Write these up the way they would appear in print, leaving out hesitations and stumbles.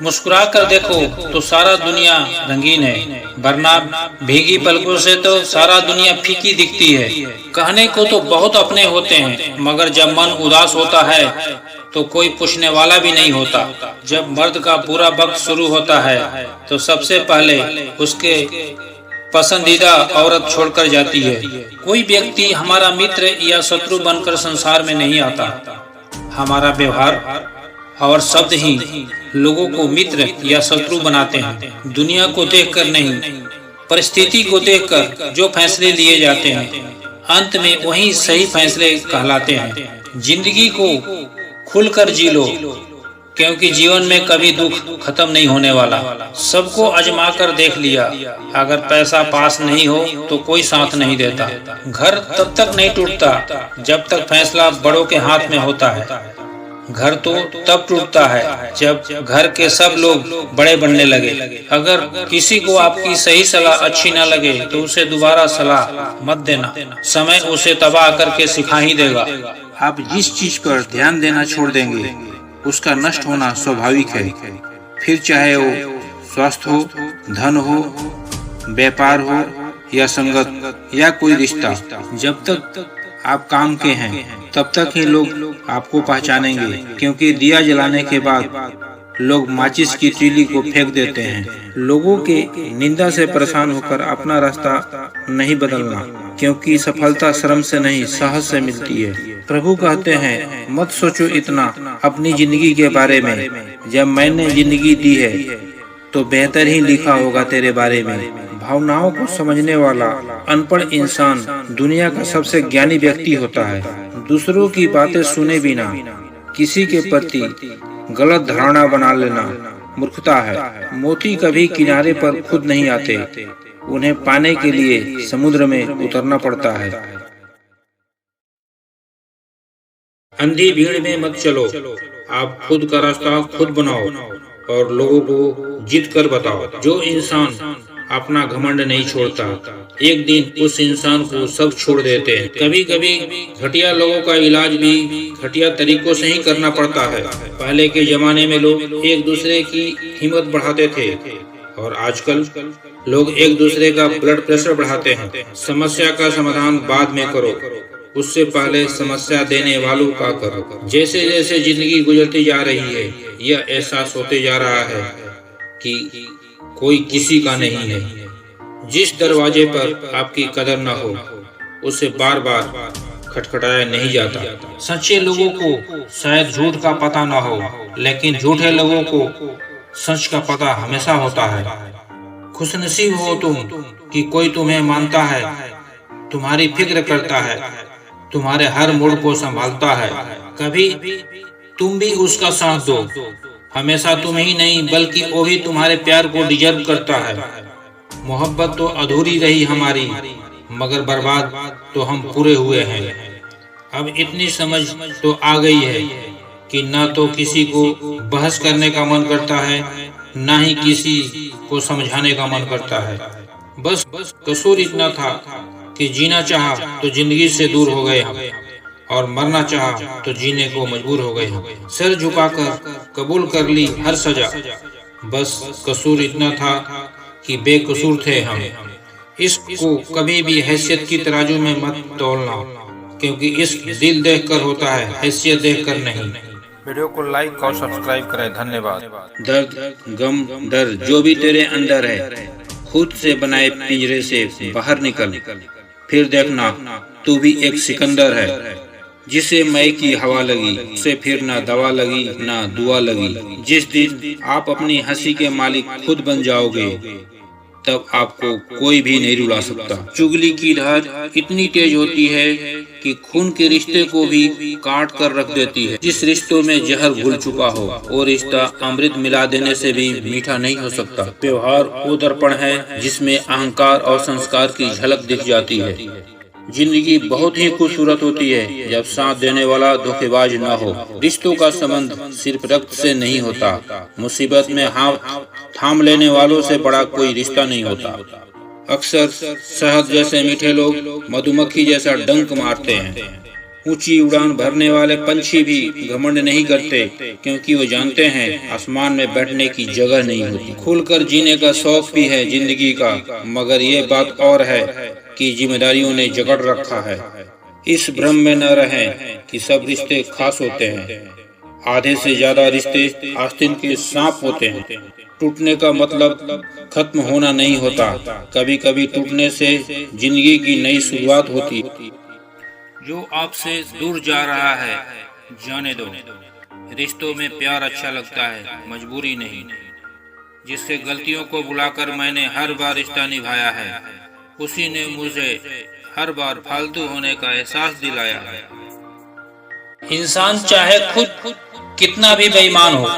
मुस्कुरा कर देखो तो सारा दुनिया रंगीन है, वरना भीगी पलकों से तो सारा दुनिया फीकी दिखती है। कहने को तो बहुत अपने होते हैं, मगर जब मन उदास होता है तो कोई पूछने वाला भी नहीं होता। जब मर्द का बुरा वक्त शुरू होता है तो सबसे पहले उसके पसंदीदा औरत छोड़कर जाती है। कोई व्यक्ति हमारा मित्र या शत्रु बनकर संसार में नहीं आता। हमारा व्यवहार और शब्द ही लोगों को मित्र या शत्रु बनाते हैं। दुनिया को देखकर नहीं, परिस्थिति को देखकर जो फैसले लिए जाते हैं अंत में वही सही फैसले कहलाते हैं। जिंदगी को खुलकर जी लो, क्योंकि जीवन में कभी दुख खत्म नहीं होने वाला। सबको आजमा कर देख लिया, अगर पैसा पास नहीं हो तो कोई साथ नहीं देता। घर तब तक नहीं टूटता जब तक फैसला बड़ों के हाथ में होता है। घर तो तब टूटता है जब घर के सब लोग बड़े बनने लगे। अगर किसी को आपकी सही सलाह अच्छी न लगे तो उसे दोबारा सलाह मत देना, समय उसे तबाह करके सिखा ही देगा। आप जिस चीज पर ध्यान देना छोड़ देंगे उसका नष्ट होना स्वाभाविक है। फिर चाहे वो स्वास्थ्य हो, धन हो, व्यापार हो या संगत या कोई रिश्ता। जब तक आप काम के हैं तब तक ही लोग आपको पहचानेंगे, क्योंकि दिया जलाने के बाद लोग माचिस की तीली को फेंक देते हैं। लोगों के निंदा से परेशान होकर अपना रास्ता नहीं बदलना, क्योंकि सफलता श्रम से नहीं साहस से मिलती है। प्रभु कहते हैं, मत सोचो इतना अपनी जिंदगी के बारे में, जब मैंने जिंदगी दी है तो बेहतर ही लिखा होगा तेरे बारे में। भावनाओं को समझने वाला अनपढ़ इंसान दुनिया का सबसे ज्ञानी व्यक्ति होता है। दूसरों की बातें सुने बिना किसी के प्रति गलत धारणा बना लेना मूर्खता है। मोती कभी किनारे पर खुद नहीं आते, उन्हें पाने के लिए समुद्र में उतरना पड़ता है। अंधी भीड़ में मत चलो, आप खुद का रास्ता खुद बनाओ और लोगों को जीत कर बताओ। जो इंसान अपना घमंड नहीं छोड़ता, एक दिन उस इंसान को सब छोड़ देते हैं। कभी कभी घटिया लोगों का इलाज भी घटिया तरीकों से ही करना पड़ता है। पहले के जमाने में लोग एक दूसरे की हिम्मत बढ़ाते थे और आजकल लोग एक दूसरे का ब्लड प्रेशर बढ़ाते हैं। समस्या का समाधान बाद में करो, उससे पहले समस्या देने वालों का करो। जैसे जैसे जिंदगी गुजरती जा रही है, यह एहसास होते जा रहा है कि कोई किसी का नहीं है। जिस दरवाजे पर आपकी कदर न हो उसे बार बार खटखटाया नहीं जाता। सच्चे लोगों को शायद झूठ का पता न हो, लेकिन झूठे लोगों को सच का पता हमेशा होता है। खुशनसीब हो तुम कि कोई तुम्हें मानता है, तुम्हारी फिक्र करता है, तुम्हारे हर मूड को संभालता है। कभी तुम भी उसका साथ दो। हमेशा तुम ही नहीं बल्कि वो भी तुम्हारे प्यार को डिजर्व करता है। मोहब्बत तो अधूरी रही हमारी, मगर बर्बाद तो हम पूरे हुए हैं। अब इतनी समझ तो आ गई है कि ना तो किसी को बहस करने का मन करता है, ना ही किसी को समझाने का मन करता है। बस कसूर इतना था कि जीना चाहा तो जिंदगी से दूर हो गए हम, और मरना चाहा तो जीने को मजबूर हो गए हम। सिर झुकाकर कबूल कर ली हर सजा, बस कसूर इतना था कि बेकसूर थे हम। इसको कभी भी हैसियत की तराजू में मत तोलना, क्योंकि इश्क दिल देखकर होता है, हैसियत देखकर नहीं। वीडियो को लाइक और सब्सक्राइब करें। धन्यवाद। दर्द, गम, डर जो भी तेरे अंदर है, खुद से बनाए पिंजरे से बाहर निकल। फिर देखना तू भी एक सिकंदर है जिसे मई की हवा लगी, उसे फिर ना दवा लगी ना दुआ लगी। जिस दिन आप अपनी हंसी के मालिक खुद बन जाओगे, तब आपको कोई भी नहीं रुला सकता। चुगली की धार इतनी तेज होती है कि खून के रिश्ते को भी काट कर रख देती है। जिस रिश्तों में जहर घुल चुका हो, वो रिश्ता अमृत मिला देने से भी मीठा नहीं हो सकता। व्यवहार वो दर्पण है जिसमें अहंकार और संस्कार की झलक दिख जाती है। जिंदगी बहुत ही खूबसूरत होती है जब साथ देने वाला धोखेबाज न हो। रिश्तों का संबंध सिर्फ रक्त से नहीं होता, मुसीबत में हाथ थाम लेने वालों से बड़ा कोई रिश्ता नहीं होता। अक्सर शहद जैसे मीठे लोग मधुमक्खी जैसा डंक मारते हैं, ऊंची उड़ान भरने वाले पंछी भी घमंड नहीं करते, क्योंकि वो जानते हैं आसमान में बैठने की जगह नहीं होती। खुलकर जीने का शौक भी है जिंदगी का, मगर ये बात और है कि जिम्मेदारियों ने जकड़ रखा है। इस भ्रम में न रहें कि सब रिश्ते खास होते हैं। आधे से ज्यादा रिश्ते आस्तीन के सांप होते हैं। टूटने का मतलब खत्म होना नहीं होता, कभी कभी टूटने से जिंदगी की नई शुरुआत होती। जो आपसे दूर जा रहा है जाने दो, रिश्तों में प्यार अच्छा लगता है, मजबूरी नहीं। जिससे गलतियों को बुलाकर मैंने हर बार रिश्ता निभाया है, उसी ने मुझे हर बार फालतू होने का एहसास दिलाया है। इंसान चाहे खुद कितना भी बेईमान हो,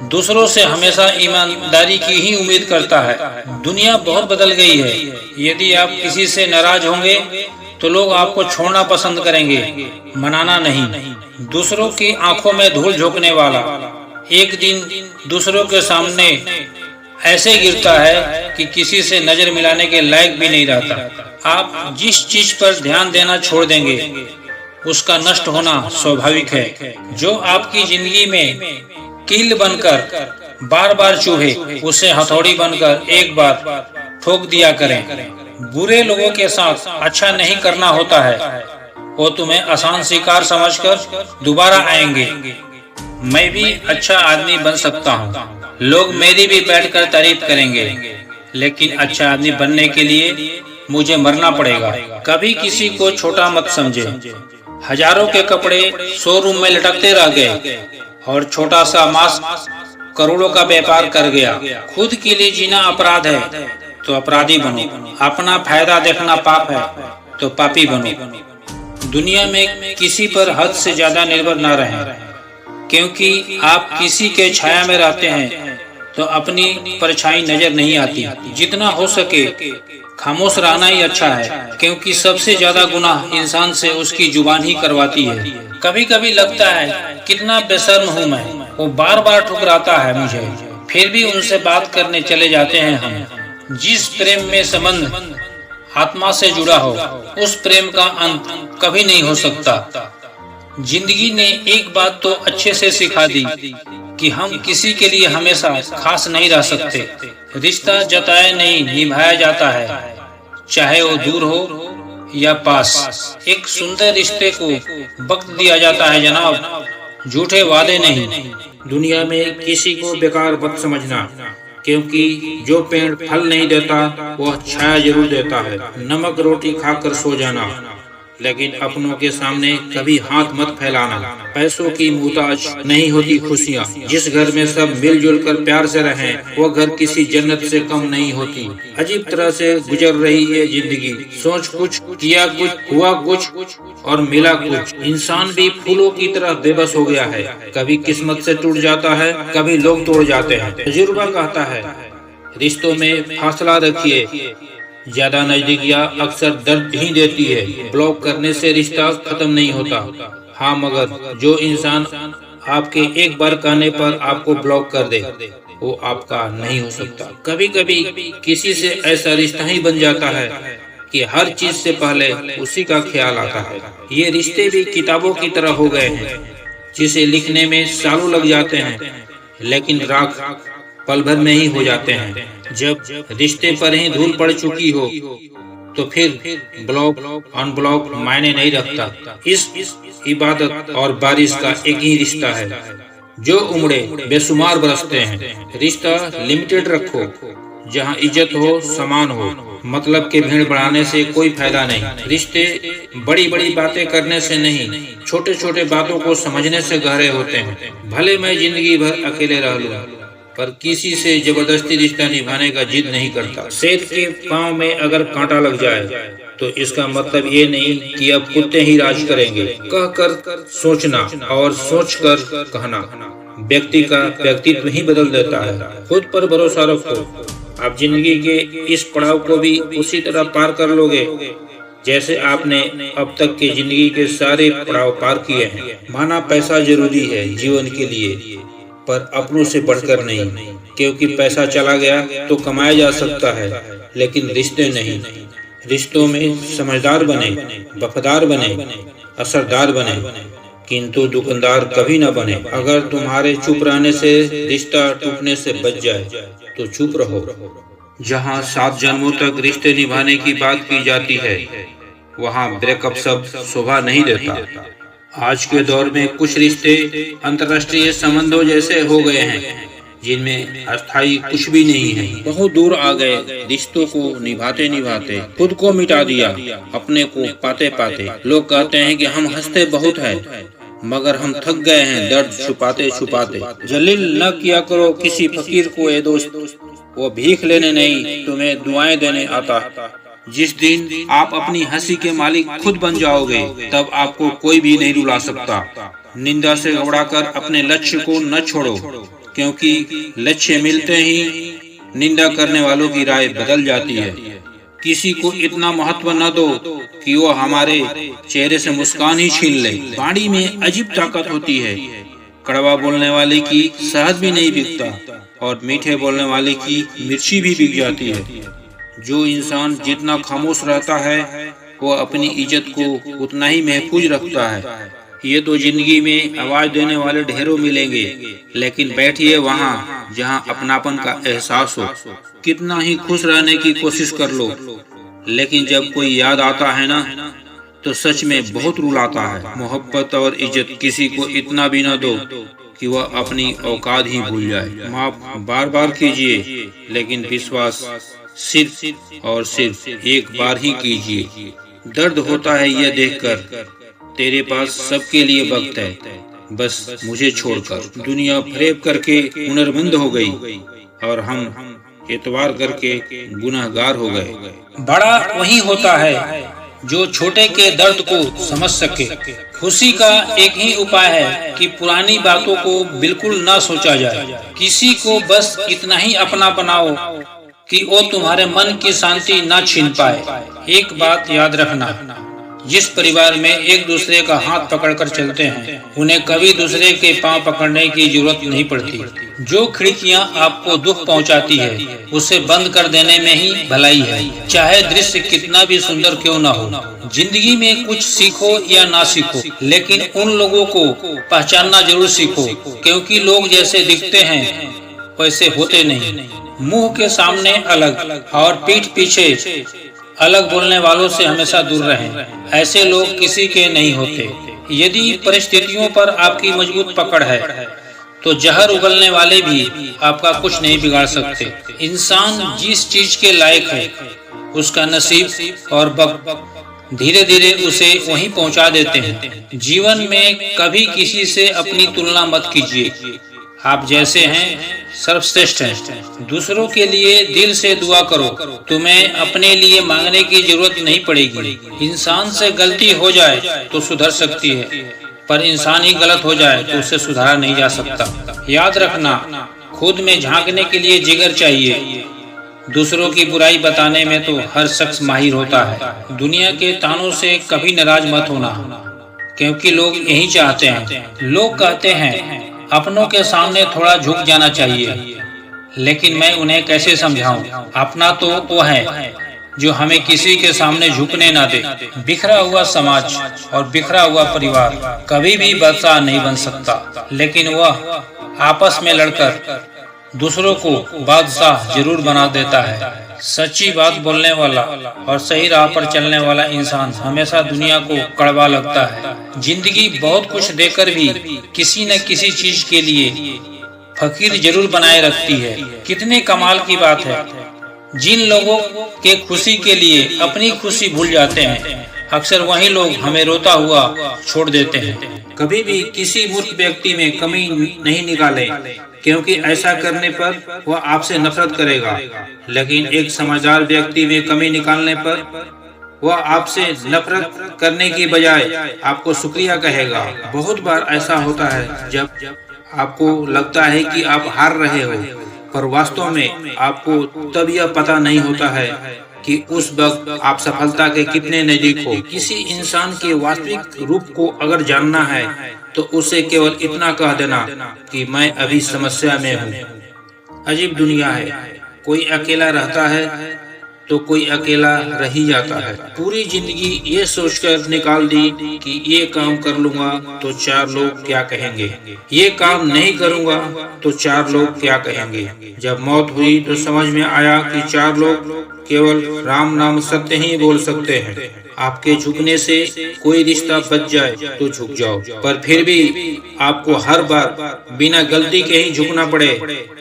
दूसरों से हमेशा ईमानदारी की ही उम्मीद करता है। दुनिया बहुत बदल गई है। यदि आप किसी से नाराज होंगे तो लोग आपको छोड़ना पसंद करेंगे, मनाना नहीं। दूसरों की आंखों में धूल झोंकने वाला एक दिन दूसरों के सामने ऐसे गिरता है कि किसी से नजर मिलाने के लायक भी नहीं रहता। आप जिस चीज पर ध्यान देना छोड़ देंगे उसका नष्ट होना स्वाभाविक है। जो आपकी जिंदगी में कील बनकर बार बार चुभे, उसे हथौड़ी बनकर एक बार ठोक दिया करें। बुरे लोगों के साथ अच्छा नहीं करना होता है, वो तुम्हें आसान शिकार समझकर दोबारा आएंगे। मैं भी अच्छा आदमी बन सकता हूँ, लोग मेरी भी बैठकर तारीफ करेंगे, लेकिन अच्छा आदमी बनने के लिए मुझे मरना पड़ेगा। कभी किसी को छोटा मत समझे। हजारों के कपड़े शोरूम में लटकते रह गए और छोटा सा मास्क करोड़ों का व्यापार कर गया। खुद के लिए जीना अपराध है तो अपराधी बनो। अपना फायदा देखना पाप है तो पापी बनो। दुनिया में किसी पर हद से ज्यादा निर्भर न रहें, क्योंकि आप किसी के छाया में रहते हैं तो अपनी परछाई नजर नहीं आती। जितना हो सके खामोश रहना ही अच्छा है, क्योंकि सबसे ज्यादा गुनाह इंसान से उसकी जुबान ही करवाती है। कभी कभी लगता है कितना बेशर्म हूँ मैं, वो बार बार ठुकराता है मुझे, फिर भी उनसे बात करने चले जाते हैं हम। जिस प्रेम में संबंध आत्मा से जुड़ा हो, उस प्रेम का अंत कभी नहीं हो सकता। जिंदगी ने एक बात तो अच्छे से सिखा दी कि हम किसी के लिए हमेशा खास नहीं रह सकते। रिश्ता जताए नहीं निभाया जाता है, चाहे वो दूर हो या पास। एक सुंदर रिश्ते को वक्त दिया जाता है जनाब, झूठे वादे नहीं। दुनिया में किसी को बेकार मत समझना, क्योंकि जो पेड़ फल नहीं देता वह छाया जरूर देता है। नमक रोटी खाकर सो जाना, लेकिन अपनों के सामने कभी हाथ मत फैलाना। पैसों की मुहताज नहीं होती खुशियाँ। जिस घर में सब मिलजुल कर प्यार से रहें, वो घर किसी जन्नत से कम नहीं होती। अजीब तरह से गुजर रही है जिंदगी। सोच कुछ, किया कुछ, हुआ कुछ और मिला कुछ। इंसान भी फूलों की तरह बेबस हो गया है। कभी किस्मत से टूट जाता है, कभी लोग तोड़ जाते हैं। तजुर्बा कहता है रिश्तों में फासला रखिए। ज्यादा नजदीकियां अक्सर दर्द ही देती है। ब्लॉक करने से रिश्ता खत्म नहीं होता। हाँ, मगर जो इंसान आपके एक बार कहने पर आपको ब्लॉक कर दे, वो आपका नहीं हो सकता। कभी कभी किसी से ऐसा रिश्ता ही बन जाता है कि हर चीज से पहले उसी का ख्याल आता है। ये रिश्ते भी किताबों की तरह हो गए हैं, जिसे लिखने में सालों लग जाते हैं, लेकिन राख पल भर में ही हो जाते हैं। जब रिश्ते पर ही धूल पड़ चुकी हो तो फिर ब्लॉक अनब्लॉक मायने नहीं रखता। इस इबादत और बारिश का एक ही रिश्ता है, जो उमड़े बेशुमार बरसते हैं। रिश्ता लिमिटेड रखो, जहाँ इज्जत हो, समान हो। मतलब के भीड़ बढ़ाने से कोई फायदा नहीं। रिश्ते बड़ी बड़ी बातें करने से नहीं, छोटे छोटे बातों को समझने से गहरे होते हैं। भले मैं जिंदगी भर अकेले रह लूं, पर किसी से जबरदस्ती रिश्ता निभाने का जिद नहीं करता। शेर के पाँव में अगर कांटा लग जाए तो इसका मतलब ये नहीं कि अब कुत्ते ही राज करेंगे। कह कर सोचना और सोच कर कहना व्यक्ति का व्यक्तित्व ही बदल देता है। खुद पर भरोसा रखो। आप जिंदगी के इस पड़ाव को भी उसी तरह पार कर लोगे जैसे आपने अब तक की जिंदगी के सारे पड़ाव पार किए हैं। माना पैसा जरूरी है जीवन के लिए, पर अपनों से बढ़कर नहीं, क्योंकि पैसा चला गया तो कमाया जा सकता है, लेकिन रिश्ते नहीं। रिश्तों में समझदार बने, वफादार बने, असरदार बने, किंतु दुकानदार कभी न बने। अगर तुम्हारे चुप रहने से रिश्ता टूटने से बच जाए तो चुप रहो। जहाँ 7 जन्मों तक रिश्ते निभाने की बात की जाती है, वहाँ ब्रेकअप शब्द शोभा नहीं देता। आज के दौर में कुछ रिश्ते अंतर्राष्ट्रीय संबंधों जैसे हो गए हैं, जिनमें अस्थायी कुछ भी नहीं है। बहुत दूर आ गए, रिश्तों को निभाते निभाते खुद को मिटा दिया, अपने को पाते पाते। लोग कहते हैं कि हम हंसते बहुत है, मगर हम थक गए हैं दर्द छुपाते छुपाते। जलील न किया करो किसी फकीर को ए दोस्त, वो भीख लेने नहीं तुम्हें दुआएं देने आता। जिस दिन आप अपनी हंसी के मालिक खुद बन जाओगे, तब आपको कोई भी नहीं रुला सकता। निंदा से घबराकर अपने लक्ष्य को न छोड़ो, क्योंकि लक्ष्य मिलते ही निंदा करने वालों की राय बदल जाती है। किसी को इतना महत्व न दो कि वो हमारे चेहरे से मुस्कान ही छीन ले। वाणी में अजीब ताकत होती है। कड़वा बोलने वाले की शहद भी नहीं बिकता और मीठे बोलने वाले की मिर्ची भी बिक जाती है। जो इंसान जितना खामोश रहता है, वो अपनी इज्जत को उतना ही महफूज रखता है। ये तो जिंदगी में आवाज देने वाले ढेरों मिलेंगे, लेकिन बैठिए वहाँ जहाँ अपनापन का एहसास हो। कितना ही खुश रहने की कोशिश कर लो, लेकिन जब कोई याद आता है ना, तो सच में बहुत रुलाता है। मोहब्बत और इज्जत किसी को इतना भी न दो कि वह अपनी औकात ही भूल जाए। माफ बार बार कीजिए, लेकिन विश्वास सिर्फ और सिर्फ एक बार ही कीजिए। दर्द होता है यह देखकर तेरे पास सबके लिए वक्त है, बस मुझे छोड़कर। दुनिया फरेब करके हुनरमंद हो गई और हम एतवार करके गुनहगार हो गए। बड़ा वही होता है जो छोटे के दर्द को समझ सके। खुशी का एक ही उपाय है कि पुरानी बातों को बिल्कुल ना सोचा जाए। किसी को बस इतना ही अपना बनाओ कि वो तुम्हारे मन की शांति ना छीन पाए। एक बात याद रखना, जिस परिवार में एक दूसरे का हाथ पकड़कर चलते हैं, उन्हें कभी दूसरे के पांव पकड़ने की जरूरत नहीं पड़ती। जो खिड़कियां आपको दुख पहुंचाती है, उसे बंद कर देने में ही भलाई है, चाहे दृश्य कितना भी सुंदर क्यों ना हो। जिंदगी में कुछ सीखो या ना सीखो, लेकिन उन लोगों को पहचानना जरूर सीखो, क्योंकि लोग जैसे दिखते हैं वैसे होते नहीं। मुंह के सामने अलग और पीठ पीछे अलग बोलने वालों से हमेशा दूर रहें। ऐसे लोग किसी के नहीं होते। यदि परिस्थितियों पर आपकी मजबूत पकड़ है, तो जहर उगलने वाले भी आपका कुछ नहीं बिगाड़ सकते। इंसान जिस चीज के लायक है, उसका नसीब और वक्त धीरे धीरे उसे वहीं पहुंचा देते हैं। जीवन में कभी किसी से अपनी तुलना मत कीजिए। आप जैसे हैं सर्वश्रेष्ठ हैं। दूसरों के लिए दिल से दुआ करो, तुम्हें अपने लिए मांगने की जरूरत नहीं पड़ेगी। इंसान से गलती हो जाए तो सुधर सकती है, पर इंसान ही गलत हो जाए तो उसे सुधारा नहीं जा सकता। याद रखना, खुद में झांकने के लिए जिगर चाहिए। दूसरों की बुराई बताने में तो हर शख्स माहिर होता है। दुनिया के तानों से कभी नाराज मत होना, क्योंकि लोग यही चाहते हैं। लोग कहते हैं अपनों के सामने थोड़ा झुक जाना चाहिए, लेकिन मैं उन्हें कैसे समझाऊं? अपना तो वो है जो हमें किसी के सामने झुकने ना दे। बिखरा हुआ समाज और बिखरा हुआ परिवार कभी भी बादशाह नहीं बन सकता, लेकिन वह आपस में लड़कर दूसरों को बादशाह जरूर बना देता है। सच्ची बात बोलने वाला और सही राह पर चलने वाला इंसान हमेशा दुनिया को कड़वा लगता है। जिंदगी बहुत कुछ देकर भी किसी न किसी चीज के लिए फकीर जरूर बनाए रखती है। कितने कमाल की बात है, जिन लोगों के खुशी के लिए अपनी खुशी भूल जाते हैं, अक्सर वही लोग हमें रोता हुआ छोड़ देते हैं। कभी भी किसी मूर्ख व्यक्ति में कमी नहीं निकालें, क्योंकि ऐसा करने पर वह आपसे नफरत करेगा। लेकिन एक समझदार व्यक्ति में कमी निकालने पर वह आपसे नफरत करने की बजाय आपको शुक्रिया कहेगा। बहुत बार ऐसा होता है जब आपको लगता है कि आप हार रहे हो, पर वास्तव में आपको तब यह पता नहीं होता है कि उस वक्त आप सफलता के कितने नजदीक हो। किसी इंसान के वास्तविक रूप को अगर जानना है, तो उसे केवल इतना कह देना कि मैं अभी समस्या में हूँ। अजीब दुनिया है, कोई अकेला रहता है तो कोई अकेला रह ही जाता है। पूरी जिंदगी ये सोचकर निकाल दी कि ये काम कर लूंगा तो 4 लोग क्या कहेंगे, ये काम नहीं करूंगा तो 4 लोग क्या कहेंगे। जब मौत हुई तो समझ में आया कि 4 लोग केवल राम नाम सत्य ही बोल सकते हैं। आपके झुकने से कोई रिश्ता बच जाए तो झुक जाओ, पर फिर भी आपको हर बार बिना गलती के ही झुकना पड़े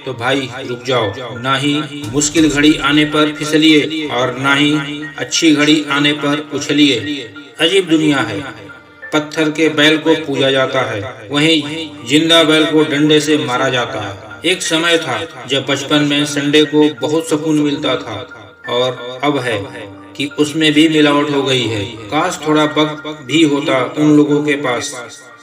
तो भाई रुक जाओ। ना ही मुश्किल घड़ी आने पर फिसलिए और ना ही अच्छी घड़ी आने पर उछलिए। अजीब दुनिया है, पत्थर के बैल को पूजा जाता है, वहीं जिंदा बैल को डंडे से मारा जाता है। एक समय था जब बचपन में संडे को बहुत सुकून मिलता था और अब है कि उसमें भी मिलावट हो गई है। काश थोड़ा वक्त भी होता उन लोगों के पास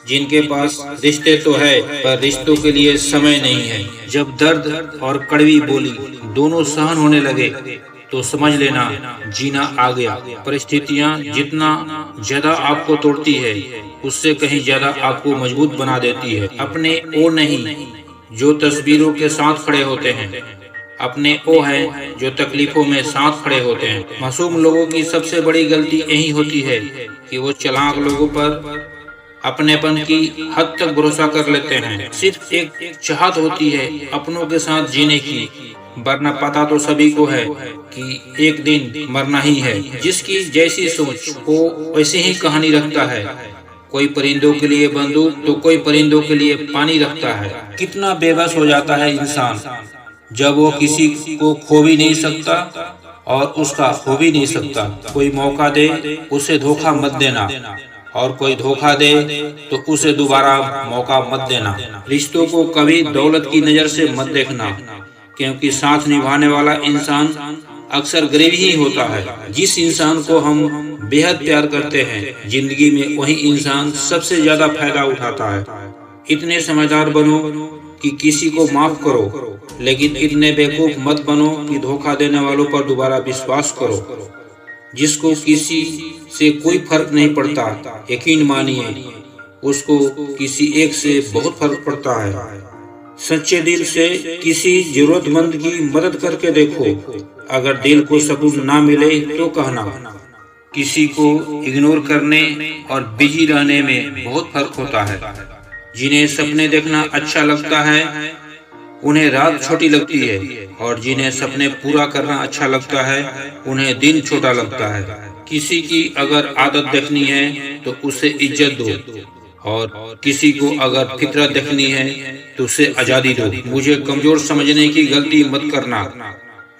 जिनके पास रिश्ते तो है पर रिश्तों के लिए समय नहीं है। जब दर्द और कड़वी बोली दोनों सहन होने लगे तो समझ लेना जीना आ गया। परिस्थितियाँ जितना ज्यादा आपको तोड़ती है उससे कहीं ज्यादा आपको मजबूत बना देती है। अपने वो नहीं जो तस्वीरों के साथ खड़े होते हैं, अपने वो हैं जो तकलीफों में साथ खड़े होते हैं। मासूम लोगों की सबसे बड़ी गलती यही होती है कि वो चालाक लोगों पर अपनेपन की हद तक भरोसा कर लेते हैं। सिर्फ एक चाहत होती है अपनों के साथ जीने की, वरना पता तो सभी को है कि एक दिन मरना ही है। जिसकी जैसी सोच वो वैसी ही कहानी रखता है। कोई परिंदों के लिए बंदूक तो कोई परिंदों के लिए पानी रखता है। कितना बेबस हो जाता है इंसान जब वो किसी को खो भी नहीं सकता और उसका हो भी नहीं सकता। कोई मौका दे उसे धोखा मत देना और कोई धोखा दे तो उसे दोबारा मौका मत देना। रिश्तों को कभी दौलत की नजर से मत देखना, क्योंकि साथ निभाने वाला इंसान अक्सर गरीब ही होता है। जिस इंसान को हम बेहद प्यार करते हैं जिंदगी में वही इंसान सबसे ज्यादा फायदा उठाता है। इतने समझदार बनो कि किसी को माफ करो, लेकिन इतने बेवकूफ मत बनो कि धोखा देने वालों पर दोबारा विश्वास करो। जिसको किसी से कोई फर्क नहीं पड़ता, यकीन मानिए उसको किसी एक से बहुत फर्क पड़ता है। सच्चे दिल से किसी जरूरतमंद की मदद करके देखो। अगर दिल को सुकून ना मिले तो कहना। किसी को इग्नोर करने और बिजी रहने में बहुत फर्क होता है। जिन्हें सपने देखना अच्छा लगता है उन्हें रात छोटी लगती है, और जिन्हें सपने पूरा करना अच्छा लगता है उन्हें दिन छोटा लगता है। किसी की अगर आदत देखनी है तो उसे इज्जत दो, और किसी को अगर फितरत देखनी है तो उसे आजादी दो। मुझे कमजोर समझने की गलती मत करना।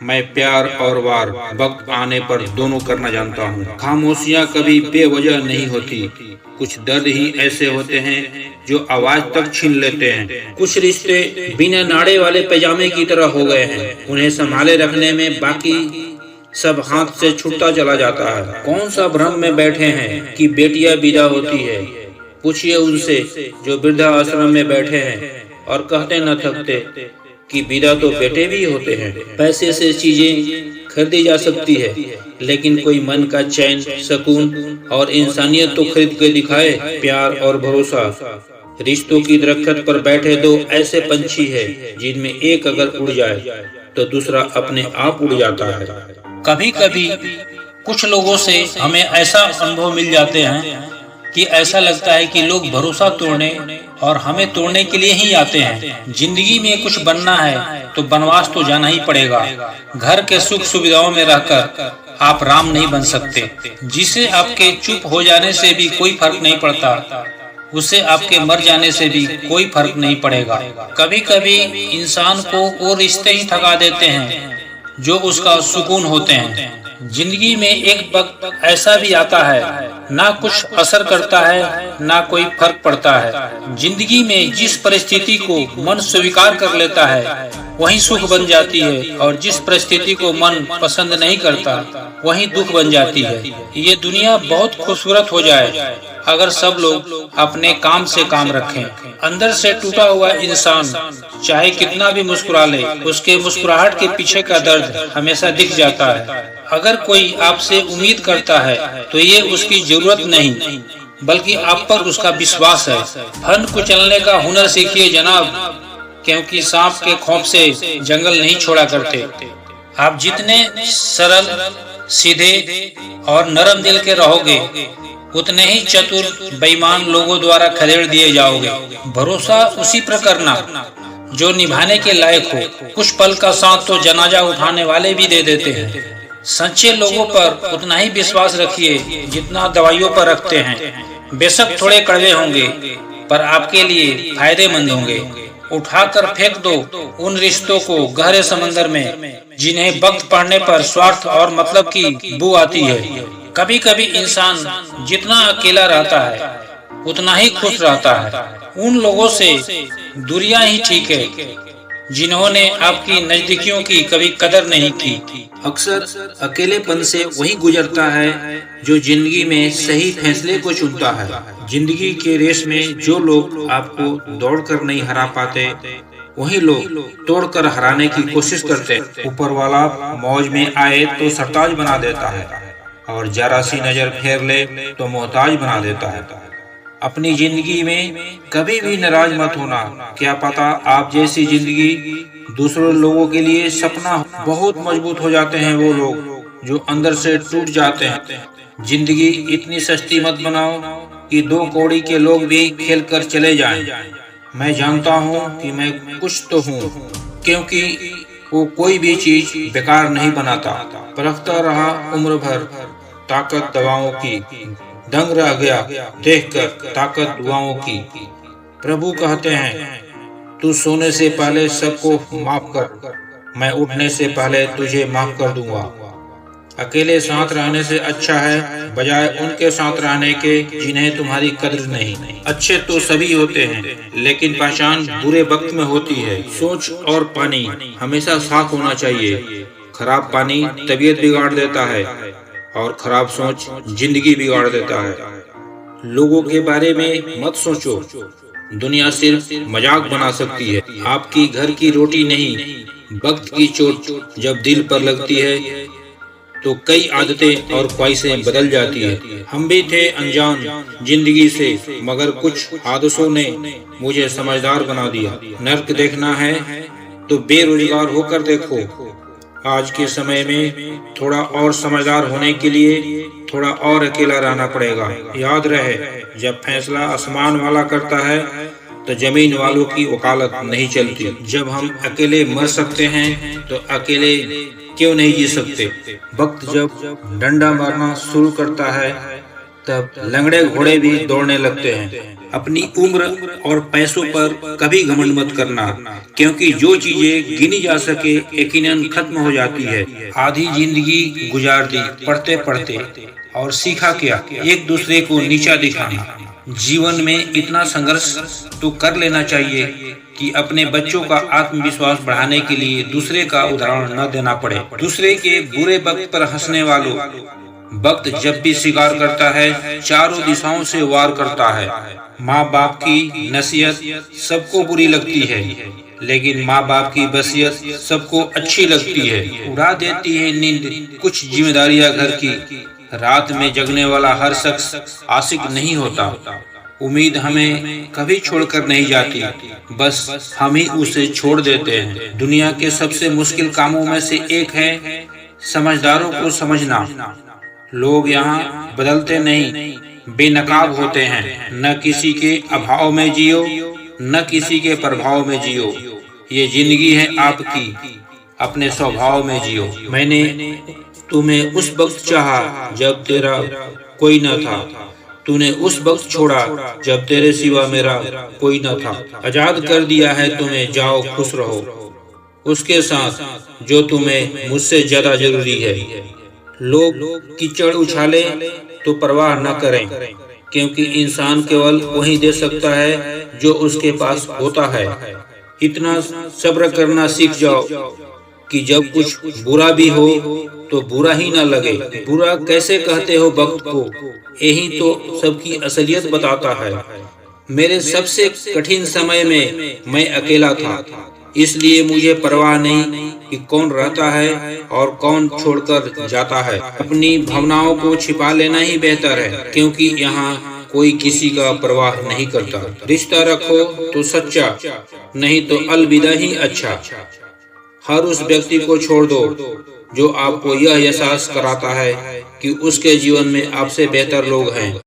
मैं प्यार और वार वक्त आने पर दोनों करना जानता हूँ। खामोशियाँ कभी बेवजह नहीं होती। कुछ दर्द ही ऐसे होते हैं जो आवाज तक छीन लेते हैं। कुछ रिश्ते बिना नाड़े वाले पैजामे की तरह हो गए हैं। उन्हें संभाले रखने में बाकी सब हाथ से छूटता चला जाता है। कौन सा भ्रम में बैठे हैं कि बेटियां विदा होती है। पूछिए उनसे जो वृद्धा आश्रम में बैठे हैं और कहते न थकते कि विदा तो बेटे भी होते हैं। पैसे से चीजें खरीदी जा सकती है, लेकिन कोई मन का चैन, सुकून और इंसानियत तो खरीद के दिखाए। प्यार और भरोसा रिश्तों की दरख्त पर बैठे दो ऐसे पंछी है जिनमें एक अगर उड़ जाए तो दूसरा अपने आप उड़ जाता है। कभी कभी कुछ लोगों से हमें ऐसा अनुभव मिल जाते हैं कि ऐसा लगता है कि लोग भरोसा तोड़ने और हमें तोड़ने के लिए ही आते हैं। जिंदगी में कुछ बनना है तो बनवास तो जाना ही पड़ेगा। घर के सुख सुविधाओं में रहकर आप राम नहीं बन सकते। जिसे आपके चुप हो जाने से भी कोई फर्क नहीं पड़ता, उसे आपके मर जाने से भी कोई फर्क नहीं पड़ेगा। कभी कभी इंसान को वो रिश्ते ही थका देते हैं जो उसका सुकून होते हैं। जिंदगी में एक वक्त ऐसा भी आता है ना कुछ असर करता है ना कोई फर्क पड़ता है। जिंदगी में जिस परिस्थिति को मन स्वीकार कर लेता है वही सुख बन जाती है, और जिस परिस्थिति को मन पसंद नहीं करता वही दुख बन जाती है। ये दुनिया बहुत खूबसूरत हो जाए अगर सब लोग अपने काम से काम रखें। अंदर से टूटा हुआ इंसान चाहे कितना भी मुस्कुरा ले, उसके मुस्कुराहट के पीछे का दर्द हमेशा दिख जाता है। अगर कोई आपसे उम्मीद करता है तो ये उसकी जरूरत नहीं बल्कि आप पर उसका विश्वास है। फन कुचलने का हुनर सीखिए जनाब, क्योंकि सांप के खौफ से जंगल नहीं छोड़ा करते। आप जितने सरल, सीधे और नरम दिल के रहोगे, उतने ही चतुर बेईमान लोगों द्वारा खदेड़ दिए जाओगे। भरोसा उसी पर करना जो निभाने के लायक हो। कुछ पल का साथ तो जनाजा उठाने वाले भी दे देते हैं। सच्चे लोगों पर उतना ही विश्वास रखिए जितना दवाइयों पर रखते हैं। बेशक थोड़े कड़वे होंगे, पर आपके लिए फायदेमंद होंगे। उठाकर फेंक दो उन रिश्तों को गहरे समंदर में, जिन्हें वक्त पड़ने पर स्वार्थ और मतलब की बू आती है। कभी कभी इंसान जितना अकेला रहता है, उतना ही खुश रहता है। उन लोगों से दूरियां ही ठीक है जिन्होंने आपकी नजदीकियों की कभी कदर नहीं की। अक्सर अकेलेपन से वही गुजरता है जो जिंदगी में सही फैसले को चुनता है। जिंदगी के रेस में जो लोग आपको दौड़कर नहीं हरा पाते, वही लोग तोड़कर हराने की कोशिश करते हैं। ऊपर वाला मौज में आए तो सरताज बना देता है, और जरा सी नजर फेर ले तो मोहताज बना देता है। अपनी जिंदगी में कभी भी नाराज मत होना। क्या पता आप जैसी जिंदगी दूसरों लोगों के लिए सपना हो। बहुत मजबूत हो जाते हैं वो लोग जो अंदर से टूट जाते हैं। जिंदगी इतनी सस्ती मत बनाओ कि 2 कौड़ी के लोग भी खेल कर चले जाएं। मैं जानता हूँ कि मैं कुछ तो हूँ, क्योंकि वो कोई भी चीज बेकार नहीं बनाता। परखता रहा उम्र भर ताकत दवाओं की, दंग रह गया देखकर ताकत दुआओं की। प्रभु कहते हैं, तू सोने से पहले सबको माफ कर, मैं उठने से पहले तुझे माफ कर दूंगा। अकेले साथ रहने से अच्छा है बजाय उनके साथ रहने के जिन्हें तुम्हारी कद्र नहीं। अच्छे तो सभी होते हैं, लेकिन पहचान बुरे वक्त में होती है। सोच और पानी हमेशा साफ होना चाहिए। खराब पानी तबीयत बिगाड़ देता है, और खराब सोच जिंदगी बिगाड़ देता है। लोगों के बारे में मत सोचो, दुनिया सिर्फ मजाक बना सकती है। आपकी घर की रोटी नहीं, वक्त की चोट जब दिल पर लगती है तो कई आदतें और ख्वाहिशें बदल जाती है। हम भी थे अनजान जिंदगी से, मगर कुछ हादसों ने मुझे समझदार बना दिया। नर्क देखना है तो बेरोजगार होकर देखो। आज के समय में थोड़ा और समझदार होने के लिए थोड़ा और अकेला रहना पड़ेगा। याद रहे, जब फैसला आसमान वाला करता है तो जमीन वालों की वकालत नहीं चलती। जब हम अकेले मर सकते हैं तो अकेले क्यों नहीं जी सकते। वक्त जब डंडा मारना शुरू करता है तब लंगड़े घोड़े भी दौड़ने लगते हैं। अपनी उम्र और पैसों पर कभी घमंड मत करना, क्योंकि जो चीजें गिनी जा सके यकीनन खत्म हो जाती है। आधी जिंदगी गुजार दी पढ़ते पढ़ते, और सीखा क्या, एक दूसरे को नीचा दिखाना। जीवन में इतना संघर्ष तो कर लेना चाहिए कि अपने बच्चों का आत्मविश्वास बढ़ाने के लिए दूसरे का उदाहरण न देना पड़े। दूसरे के बुरे वक्त पर हंसने वालों, वक्त जब भी शिकार करता है चारों दिशाओं से वार करता है। माँ बाप की नसीहत सबको बुरी लगती है, लेकिन माँ बाप की वसीयत सबको अच्छी लगती है। उड़ा देती है नींद कुछ जिम्मेदारियां घर की। रात में जगने वाला हर शख्स आशिक नहीं होता। उम्मीद हमें कभी छोड़कर नहीं जाती, बस हम ही उसे छोड़ देते हैं। दुनिया के सबसे मुश्किल कामों में से एक है समझदारों को समझना। लोग यहाँ बदलते नहीं, बेनकाब होते हैं। न किसी के अभाव में जियो, न किसी के प्रभाव में जियो। ये जिंदगी है आपकी, अपने स्वभाव में जियो। मैंने तुम्हें उस वक्त चाहा जब तेरा कोई न था, तूने उस वक्त छोड़ा जब तेरे सिवा मेरा कोई न था। आजाद कर दिया है तुम्हें, जाओ खुश रहो उसके साथ जो तुम्हें मुझसे ज्यादा जरूरी है। लोग कीचड़ उछाले तो परवाह न करें, क्योंकि इंसान केवल वही दे सकता है जो उसके पास होता है। इतना सब्र करना सीख जाओ कि जब कुछ बुरा भी हो तो बुरा ही ना लगे। बुरा कैसे कहते हो वक्त को, यही तो सबकी असलियत बताता है। मेरे सबसे कठिन समय में मैं अकेला था, इसलिए मुझे परवाह नहीं कि कौन रहता है और कौन छोड़कर जाता है। अपनी भावनाओं को छिपा लेना ही बेहतर है, क्योंकि यहाँ कोई किसी का परवाह नहीं करता। रिश्ता रखो तो सच्चा, नहीं तो अलविदा ही अच्छा। हर उस व्यक्ति को छोड़ दो जो आपको यह एहसास कराता है कि उसके जीवन में आपसे बेहतर लोग हैं।